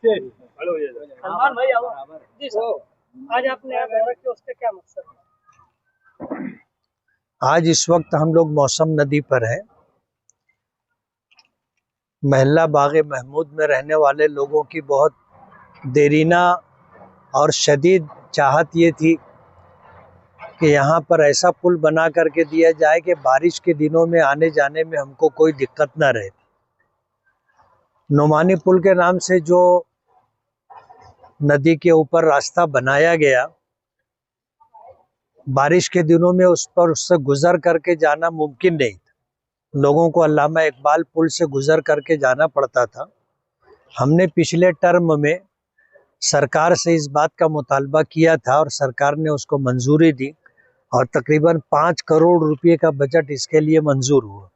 सलमान भाई आओ। जी सर, आज आपने यहाँ दौरा किया, उसका क्या मकसद है? आज इस वक्त हम लोग मौसम नदी पर हैं। महल्ला बागे महमूद में रहने वाले लोगों की बहुत देरीना और शदीद चाहत ये थी कि यहाँ पर ऐसा पुल बना करके दिया जाए कि बारिश के दिनों में आने जाने में हमको कोई दिक्कत न रहे। नुमानी पुल के नाम से जो नदी के ऊपर रास्ता बनाया गया, बारिश के दिनों में उस पर उससे गुजर करके जाना मुमकिन नहीं था। लोगों को अल्लामा इकबाल पुल से गुजर करके जाना पड़ता था। हमने पिछले टर्म में सरकार से इस बात का मुतालबा किया था और सरकार ने उसको मंजूरी दी और तकरीबन 5 करोड़ रुपए का बजट इसके लिए मंजूर हुआ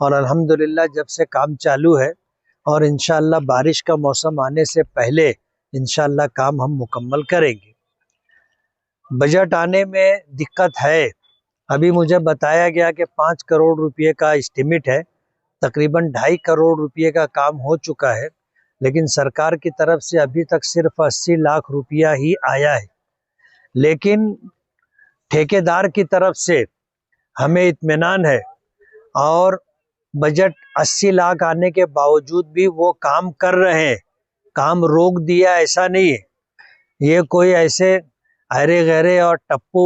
और अल्हम्दुलिल्लाह जब से काम चालू है और इंशाअल्लाह बारिश का मौसम आने से पहले इंशाअल्लाह काम हम मुकम्मल करेंगे। बजट आने में दिक्कत है। अभी मुझे बताया गया कि 5 करोड़ रुपए का एस्टिमेट है, तकरीबन 2.5 करोड़ रुपए का काम हो चुका है, लेकिन सरकार की तरफ से अभी तक सिर्फ 80 लाख रुपया ही आया है। लेकिन ठेकेदार की तरफ से हमें इत्मीनान है और बजट 80 लाख आने के बावजूद भी वो काम कर रहे हैं। काम रोक दिया ऐसा नहीं है। ये कोई ऐसे अरे गहरे और टप्पू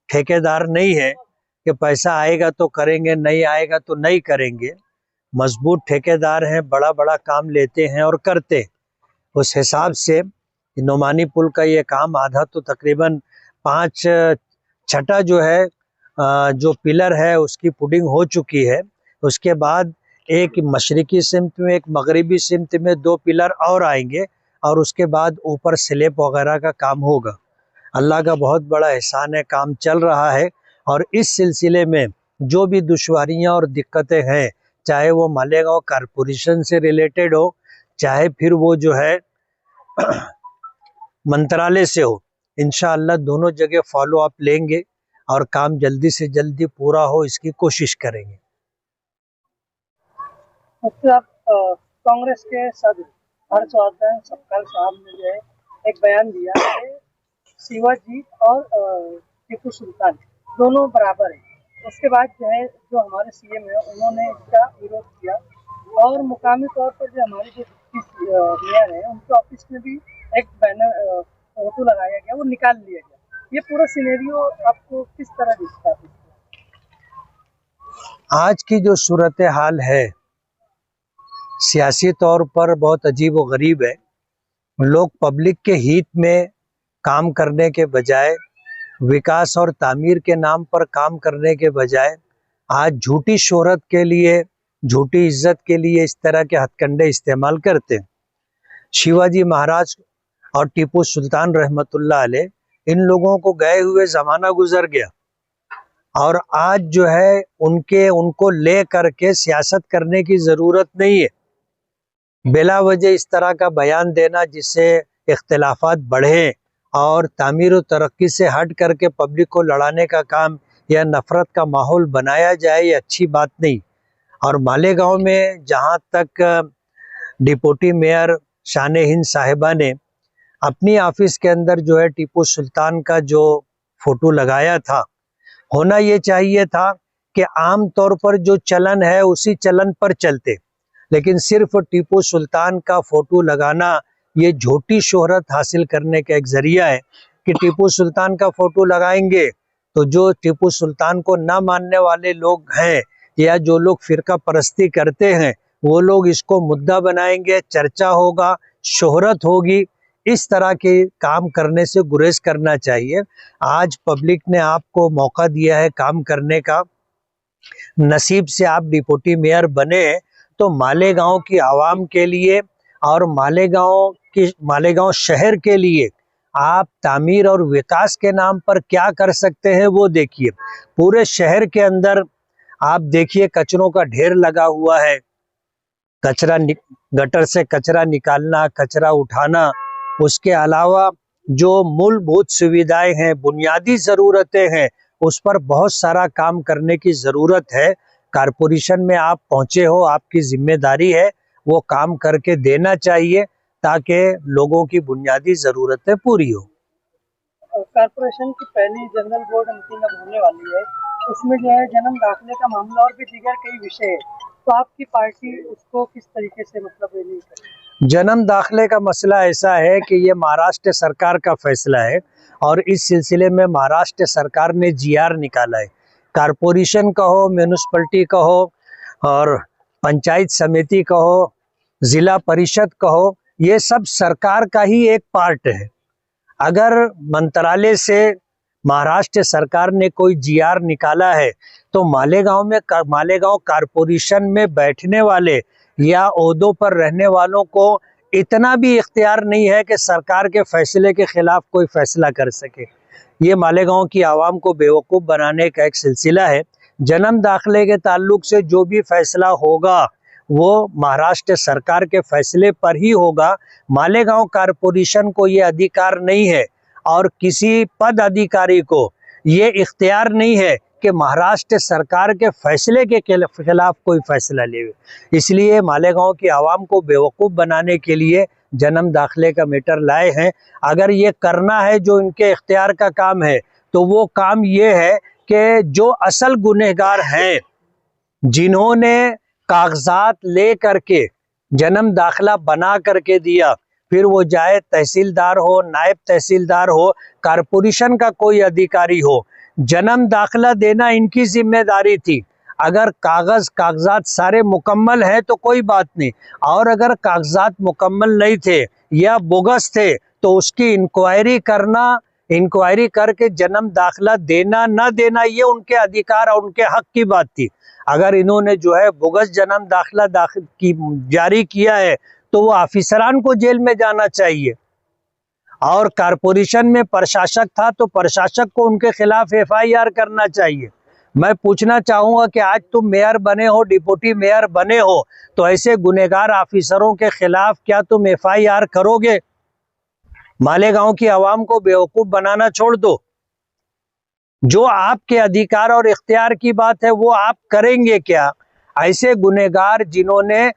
ठेकेदार नहीं है कि पैसा आएगा तो करेंगे, नहीं आएगा तो नहीं करेंगे। मजबूत ठेकेदार हैं, बड़ा बड़ा काम लेते हैं और करते हैं। उस हिसाब से नुमानी पुल का ये काम आधा तो तकरीबन 5 छठा जो है जो पिलर है उसकी पुडिंग हो चुकी है। उसके बाद एक मशरिकी सिमत में, एक मगरिबी सिमत में 2 पिलर और आएंगे और उसके बाद ऊपर स्लैब वगैरह का काम होगा। अल्लाह का बहुत बड़ा एहसान है, काम चल रहा है और इस सिलसिले में जो भी दुश्वारियां और दिक्कतें हैं, चाहे वो मालेगांव कारपोरेशन से रिलेटेड हो, चाहे फिर वो जो है मंत्रालय से हो, इंशाअल्लाह दोनों जगह फॉलो अप लेंगे और काम जल्दी से जल्दी पूरा हो इसकी कोशिश करेंगे। आप कांग्रेस के सदस्य हर्षवर्धन सपकाल साहब ने जो है एक बयान दिया है, शिवाजी और टीपू सुल्तान दोनों बराबर हैं। उसके बाद जो है जो हमारे सीएम है उन्होंने इसका विरोध किया और मुकामी तौर पर जो हमारे जो मेयर है उनके ऑफिस में भी एक बैनर फोटो लगाया गया, वो निकाल लिया गया। ये पूरा सिनेरियो आपको किस तरह दिखता है? आज की जो सूरत हाल है सियासी तौर पर बहुत अजीब व गरीब है। लोग पब्लिक के हित में काम करने के बजाय, विकास और तामीर के नाम पर काम करने के बजाय आज झूठी शोहरत के लिए, झूठी इज्जत के लिए इस तरह के हथकंडे इस्तेमाल करते हैं। शिवाजी महाराज और टीपू सुल्तान रहमतुल्लाह अलैह, इन लोगों को गए हुए ज़माना गुजर गया और आज जो है उनको ले करके सियासत करने की ज़रूरत नहीं है। बिला वजह इस तरह का बयान देना जिससे इख्तिलाफात बढ़े और तामीर व तरक्की से हट करके पब्लिक को लड़ाने का काम या नफ़रत का माहौल बनाया जाए, ये अच्छी बात नहीं। और मालेगांव में जहाँ तक डिप्टी मेयर शान हिंद साहिबा ने अपनी ऑफिस के अंदर जो है टीपू सुल्तान का जो फोटो लगाया था, होना ये चाहिए था कि आम तौर पर जो चलन है उसी चलन पर चलते, लेकिन सिर्फ टीपू सुल्तान का फोटो लगाना ये झूठी शोहरत हासिल करने का एक जरिया है कि टीपू सुल्तान का फोटो लगाएंगे तो जो टीपू सुल्तान को ना मानने वाले लोग हैं या जो लोग फिरका परस्ती करते हैं वो लोग इसको मुद्दा बनाएंगे, चर्चा होगा, शोहरत होगी। इस तरह के काम करने से गुरेज करना चाहिए। आज पब्लिक ने आपको मौका दिया है काम करने का, नसीब से आप डिप्टी मेयर बने तो मालेगांव की आवाम के लिए और मालेगांव शहर के लिए आप तामीर और विकास के नाम पर क्या कर सकते हैं वो देखिए। पूरे शहर के अंदर आप देखिए कचरों का ढेर लगा हुआ है, गटर से कचरा निकालना, कचरा उठाना, उसके अलावा जो मूलभूत सुविधाएं हैं, बुनियादी ज़रूरतें हैं, उस पर बहुत सारा काम करने की ज़रूरत है। कारपोरेशन में आप पहुंचे हो, आपकी जिम्मेदारी है वो काम करके देना चाहिए ताकि लोगों की बुनियादी ज़रूरतें पूरी हो। कारपोरेशन की पहली जनरल बोर्ड मीटिंग अब होने वाली है, उसमें जो है जन्म दाखिले का मामला और भी दीगर कई विषय है, तो आपकी पार्टी उसको किस तरीके से मतलब नहीं करेगी? जन्म दाखिले का मसला ऐसा है कि ये महाराष्ट्र सरकार का फैसला है और इस सिलसिले में महाराष्ट्र सरकार ने जीआर निकाला है। कारपोरेशन कहो, म्यूनिसिपैलिटी कहो और पंचायत समिति कहो, जिला परिषद कहो, ये सब सरकार का ही एक पार्ट है। अगर मंत्रालय से महाराष्ट्र सरकार ने कोई जीआर निकाला है तो मालेगांव कारपोरेशन में बैठने वाले या ओहदों पर रहने वालों को इतना भी इख्तियार नहीं है कि सरकार के फैसले के खिलाफ कोई फैसला कर सके। ये मालेगांव की आवाम को बेवकूफ़ बनाने का एक सिलसिला है। जन्म दाखिले के ताल्लुक से जो भी फैसला होगा वो महाराष्ट्र सरकार के फैसले पर ही होगा। मालेगांव कारपोरेशन को ये अधिकार नहीं है और किसी पद अधिकारी को ये इख्तियार नहीं है कि महाराष्ट्र सरकार के फैसले के खिलाफ कोई फैसला ले। इसलिए मालेगांव की आवाम को बेवकूफ़ बनाने के लिए जन्म दाखिले का मैटर लाए हैं। अगर ये करना है जो इनके इख्तियार का काम है तो वो काम ये है कि जो असल गुनहगार हैं, जिन्होंने कागजात ले करके जन्म दाखिला बना करके दिया, फिर वो चाहे तहसीलदार हो, नायब तहसीलदार हो, कारपोरेशन का कोई अधिकारी हो, जन्म दाखिला देना इनकी जिम्मेदारी थी। अगर कागजात सारे मुकम्मल हैं तो कोई बात नहीं, और अगर कागजात मुकम्मल नहीं थे या बोगस थे तो उसकी इंक्वायरी करके जन्म दाखिला देना ना देना ये उनके अधिकार और उनके हक की बात थी। अगर इन्होंने जो है बोगस जन्म दाखिला जारी किया है तो वो ऑफिसरान को जेल में जाना चाहिए। और कारपोरेशन में प्रशासक था तो प्रशासक को उनके खिलाफ एफआईआर करना चाहिए। मैं पूछना चाहूँगा कि आज तुम मेयर बने हो, डिप्टी मेयर बने हो, तो ऐसे गुनहगार ऑफिसरों के खिलाफ क्या तुम एफआईआर करोगे? मालेगांव की आवाम को बेवकूफ़ बनाना छोड़ दो। जो आपके अधिकार और इख्तियार की बात है वो आप करेंगे क्या? ऐसे गुनहगार जिन्होंने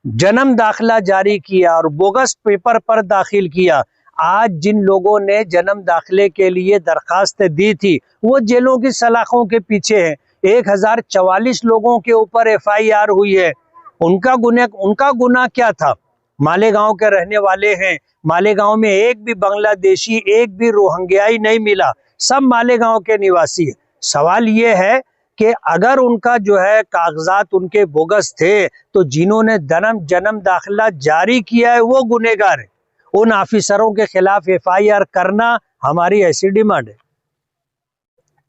जन्म दाखिला जारी किया और बोगस पेपर पर दाखिल किया, आज जिन लोगों ने जन्म दाखिले के लिए दरखास्त दी थी वो जेलों की सलाखों के पीछे हैं। 1044 लोगों के ऊपर एफआईआर हुई है। उनका गुनाह क्या था? मालेगांव के रहने वाले हैं। मालेगांव में एक भी बांग्लादेशी, एक भी रोहिंग्याई नहीं मिला, सब मालेगांव के निवासी है। सवाल ये है कि अगर उनका जो है कागजात उनके बोगस थे तो जिन्होंने जन्म दाखिला जारी किया है वो गुनहगार है। उन ऑफिसरों के खिलाफ एफआईआर करना हमारी ऐसी डिमांड है।